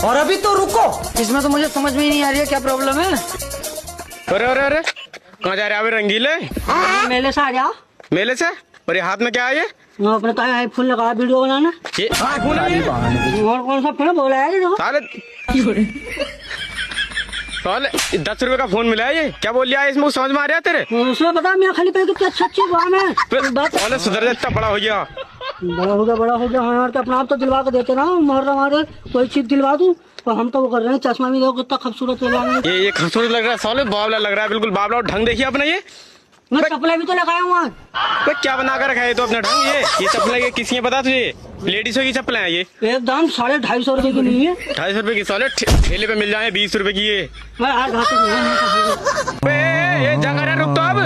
और अभी तो रुको, इसमें तो मुझे समझ में ही नहीं आ रही है क्या प्रॉब्लम है। अरे अरे अरे, कहाँ जा रहे हैं रंगीले? मेले से आ जाओ। मेले से? और ये हाथ में क्या है ये? अपने का आईफोन लगा वीडियो बनाना। ये आईफोन है ये? और कौन सा फोन बोला है देखो। साले 10 रुपए का फोन मिला है ये, क्या बोल लिया है इसमें? समझ में आ रहा है तेरे? उसमें बता मियाँ खाली पे कितनी अच्छी बात है। साले सुधर जा, इतना बड़ा हो गया। बड़ा हो गया। हाँ, तो अपना आप तो दिलवा के देते ना, हमारे कोई चीज दिलवा दूं तो हम तो वो कर रहे हैं। चश्मा भी देखो कितना खूबसूरत लगा। ये खूबसूरत लग रहा है साले, बावला लग रहा है बिल्कुल। बावला ढंग देखिए अपना ये। मैं चप्पलें भी तो लगाया हूँ आज। क्या बना कर रखा है तो अपना ढंग? ये चप्पल किसी ने पता तुझे? लेडीजों की चप्पलें हैं ये। एकदम 250 रुपए की नहीं है। 250 रुपए की साले, ठेले पे मिल जाए 20 रुपए की ये। मैं आज ये जगह रुक तो अब।